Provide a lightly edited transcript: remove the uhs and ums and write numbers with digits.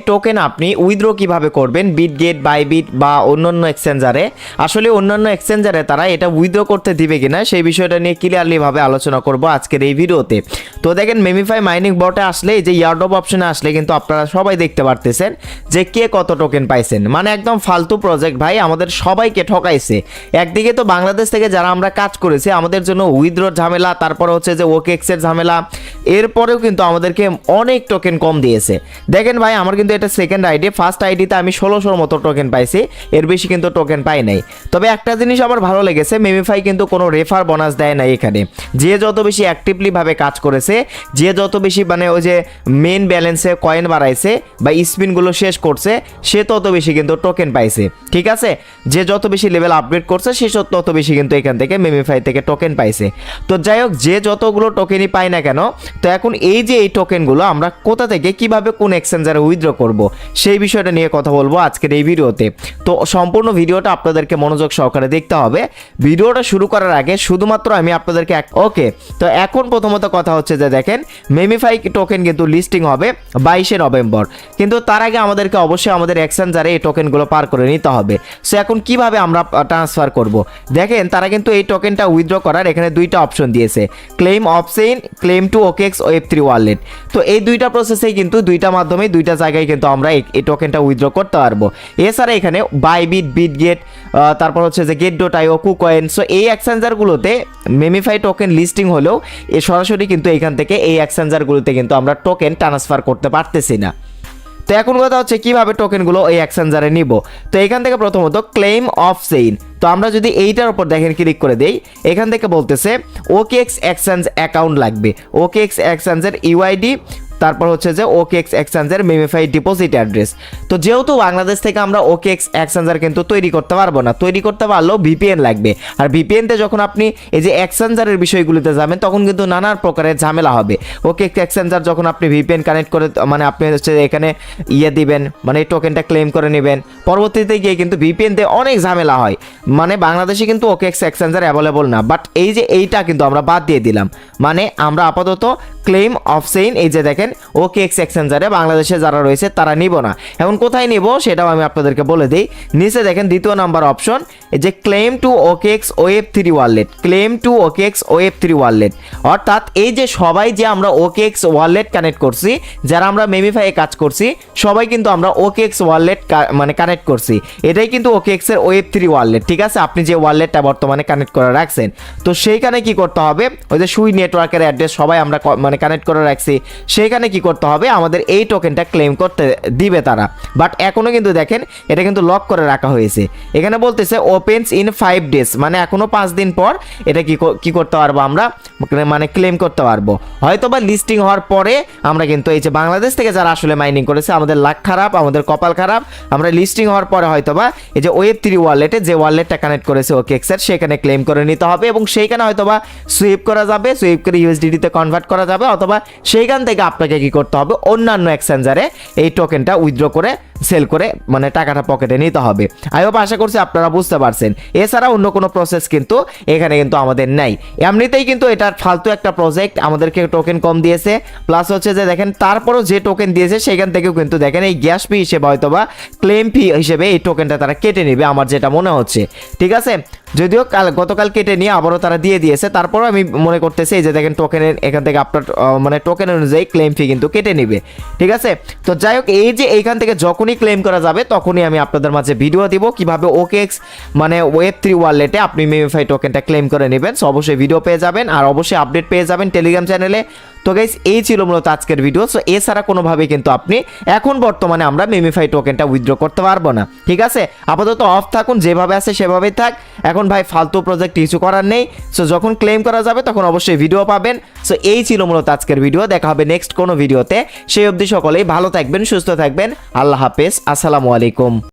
Token আপনি withdraw কিভাবে করবেন বিটগেট, বাইবিট বা অন্যান্য এক্সচেঞ্জারে। আসলে অন্যান্য এক্সচেঞ্জারে তারা এটা উইথড্র করতে দিবে কিনা সেই বিষয়টা নিয়ে ক্লিয়ারলি ভাবে আলোচনা করব আজকের এই ভিডিওতে। তো দেখেন মেমিফাই মাইনিং বটে আসলে এই যে ইয়ারড্রপ অপশনে আসলে কিন্তু আপনারা সবাই দেখতে পারতেছেন যে কে কত টোকেন পাইছেন। মানে একদম ফালতু প্রজেক্ট ভাই, আমাদের সবাইকে ঠকাইছে। একদিকে তো বাংলাদেশ থেকে যারা আমরা কাজ করেছি আমাদের জন্য উইথড্রর ঝামেলা, তারপর হচ্ছে যে ওকেএক্সের ঝামেলা, এরপরেও কিন্তু আমাদেরকে অনেক টোকেন কম দিয়েছে। দেখেন ভাই আমার কিন্তু এটা সেকেন্ড আইডি, ফার্স্ট আইডিতে আমি 1600 মতো টোকেন পাইছি, এর বেশি কিন্তু টোকেন পাই নাই। তবে একটা জিনিস আমার ভালো লেগেছে, মেমিফাই কিন্তু কোনো রেফার বোনাস দেয় না এখানে। যে যত বেশি অ্যাক্টিভলি ভাবে কাজ করেছে, যে যত বেশি মানে ওই যে মেন ব্যালেন্সে কয়েন বাড়াইছে বা স্পিনগুলো শেষ করছে, সে তত বেশি কিন্তু টোকেন পাইছে। ঠিক আছে, যে যত বেশি লেভেল আপগ্রেড করছে সে তত বেশি কিন্তু এখান থেকে মেমিফাই থেকে টোকেন পাইছে। তো যাই হোক, যে যতগুলো টোকেনই পাই না কেন, তো এখন এই যে এই টোকেনগুলো আমরা কোথা থেকে কিভাবে কোন এক্সচেঞ্জারে উইথড্র করব সেই বিষয়টা নিয়ে কথা বলবো আজকের এই ভিডিওতে। তো সম্পূর্ণ ভিডিওটা আপনাদেরকে মনোযোগ সহকারে দেখতে হবে। ভিডিওটা শুরু করার আগে শুধুমাত্র আমি আপনাদেরকে ওকে, তো এখন প্রথমত কথা হচ্ছে যে দেখেন মেমিফাই টোকেন কিন্তু লিস্টিং হবে 22শে নভেম্বর, কিন্তু তার আগে আমাদেরকে অবশ্যই আমাদের এক্সচেঞ্জারে এই টোকেনগুলো পার করে নিতে হবে। সো এখন কিভাবে আমরা ট্রান্সফার করব, দেখেন তারা কিন্তু এই টোকেনটা উইথড্র করার এখানে দুইটা অপশন দিয়েছে, claim off chain, claim to OKX ওয়েব3 ওয়ালেট। তো এই দুইটা প্রসেসেই কিন্তু দুইটা মাধ্যমে দুইটা জায়গায় কিন্তু আমরা এই টোকেনটা উইথড্র করতে পারবো। এছাড়া এখানে বাইবিট, বিটগেট, তারপর হচ্ছে যে গেট.আইও, কুকয়েন, সো এই এক্সচেঞ্জারগুলোতে মেমিফাই টোকেন লিস্টিং হলেও সরাসরি কিন্তু এখান থেকে এই এক্সচেঞ্জারগুলোতে কিন্তু আমরা টোকেন ট্রান্সফার করতে পারতেছি না। তো এখন কথা হচ্ছে কিভাবে টোকেনগুলো এই এক্সচেঞ্জারে নিব। তো এখান থেকে প্রথমত ক্লেম অফ চেইন, তো আমরা যদি এইটার উপর দেখেন ক্লিক করে দেই, এখান থেকে বলতেছে ওকেএক্স এক্সচেঞ্জ অ্যাকাউন্ট লাগবে, ওকেএক্স এক্সচেঞ্জের ইউআইডি, তারপর হচ্ছে যে ওকেএক্স এক্সচেঞ্জের মেমিফাই ডিপোজিট অ্যাড্রেস। তো যেহেতু বাংলাদেশ থেকে আমরা ওকেএক্স এক্সচেঞ্জার কিন্তু তৈরি করতে পারবো না, তৈরি করতে পারলেও ভিপিএন লাগবে। আর ভিপিএনতে যখন আপনি এই যে এক্সচেঞ্জারের বিষয়গুলিতে যাবেন তখন কিন্তু নানা প্রকারের ঝামেলা হবে। ওকেএক্স এক্সচেঞ্জার যখন আপনি ভিপিএন কানেক্ট করে মানে আপনি হচ্ছে এখানে দিবেন, মানে এই টোকেনটা ক্লেম করে নেবেন, পরবর্তীতে গিয়ে কিন্তু ভিপিএনতে অনেক ঝামেলা হয়। মানে বাংলাদেশে কিন্তু ওকেএক্স এক্সচেঞ্জার অ্যাভেলেবল না, বাট এই যে এইটা কিন্তু আমরা বাদ দিয়ে দিলাম। মানে আমরা আপাতত ক্লেম অফ চেইন এই যে দেখেন ওকেএক্স এক্সচেঞ্জারে বাংলাদেশে যারা রয়েছে তারা নিব না। এখন কোথায় নিব সেটাও আমি আপনাদেরকে বলে দিই। নিচে দেখেন দ্বিতীয় নাম্বার অপশন, এই যে ক্লেম টু ওকেএক্স ওয়েব3 ওয়ালেট, ক্লেম টু ওকেএক্স ওয়েব3 ওয়ালেট। অর্থাৎ এই যে সবাই যে আমরা ওকেএক্স ওয়ালেট কানেক্ট করছি, যারা আমরা মেমিফাইয়ে কাজ করছি সবাই কিন্তু আমরা ওকেএক্স ওয়ালেট মানে কানেক্ট করছি, এটাই কিন্তু ওকেএক্স এর ওয়েব3 ওয়ালেট। ঠিক আছে, আপনি যে ওয়ালেটটা বর্তমানে কানেক্ট করে রাখছেন, তো সেইখানে কি করতে হবে, ওই যে সুই নেটওয়ার্কের অ্যাড্রেস সবাই আমরা মানে কানেক্ট করে রাখছি, সেইখানে কি করতে হবে, আমাদের এই টোকেনটা ক্লেম করতে দিবে তারা। বাট এখনো কিন্তু দেখেন এটা কিন্তু লক করে রাখা হয়েছে। এখানে বলতেছে ওপেন্স ইন 5 ডেজ, মানে এখনো 5 দিন পর এটা কি করতে পারবো আমরা, মানে ক্লেম করতে পারবো। হয়তো বা লিস্টিং হওয়ার পরে আমরা কিন্তু এই যে বাংলাদেশ থেকে যারা আসলে মাইনিং করেছে আমাদের লাক খারাপ, আমাদের কপাল খারাপ, আমরা লিস্টিং হওয়ার পরে হয়তো বা এই যে ওয়েব3 ওয়ালেটে যে ওয়ালেটটা কানেক্ট করেছে ওকেএক্সের সেখানে ক্লেম করে নিতে হবে, এবং সেইখানে হয়তো বা সুইপ করা যাবে, সুইপ করে ইউএসডিটিতে কনভার্ট করা যাবে, অথবা সেইখান থেকে আপনাকে কি করতে হবে অন্যান্য এক্সচেঞ্জারে এই টোকেনটা উইথড্র করে সেল করে মানে টাকাটা পকেটে নিতে হবে। আই হোপ আশা করছি আপনারা বুঝতে পারছেন। এছাড়া অন্য কোনো প্রসেস কিন্তু এখানে কিন্তু আমাদের নাই। এমনিতেই কিন্তু এটা ফালতু একটা প্রজেক্ট, আমাদেরকে টোকেন কম দিয়েছে, প্লাস হচ্ছে যে দেখেন তারপরও যে টোকেন দিয়েছে সেখান থেকেও কিন্তু দেখেন এই গ্যাস ফি হিসেবে হয়তো বা ক্লেম ফি হিসেবে এই টোকেনটা তারা কেটে নেবে আমার যেটা মনে হচ্ছে। ঠিক আছে, যদিও গতকাল কেটে নিয়ে আবারও তারা দিয়ে দিয়েছে, তারপরও আমি মনে করতেছি এই যে দেখেন টোকেনের এখান থেকে আপনার মানে টোকেন অনুযায়ী ক্লেম ফি কিন্তু কেটে নেবে। ঠিক আছে, তো যাই হোক এই যে এইখান থেকে যখনই ক্লেম করা যাবে তখনই আমি আপনাদের মাঝে ভিডিও দিব কিভাবে ওকেএক্স মানে ওয়েব3 ওয়ালেটে আপনি মেমিফাই টোকেনটা ক্লেম করে নেবেন। সো অবশ্যই ভিডিও পেয়ে যাবেন, আর অবশ্যই আপডেট পেয়ে যাবেন টেলিগ্রাম চ্যানেলে। তো গাইস এই ছিল মূলত আজকের ভিডিও। সো এছাড়া কোনোভাবে কিন্তু আপনি এখন বর্তমানে আমরা মেমিফাই টোকেনটা উইথড্র করতে পারবো না। ঠিক আছে, আপাতত অফ থাকুন, যেভাবে আছে সেভাবেই থাক। এখন ভাই ফালতু প্রজেক্ট কিছু করার নেই। সো যখন ক্লেম করা যাবে তখন অবশ্যই ভিডিও পাবেন। সো এই ছিল মূলত আজকের ভিডিও, দেখা হবে নেক্সট কোনো ভিডিওতে। সেই অবধি সকলেই ভালো থাকবেন, সুস্থ থাকবেন, আল্লাহ হাফেজ, আসসালামু আলাইকুম।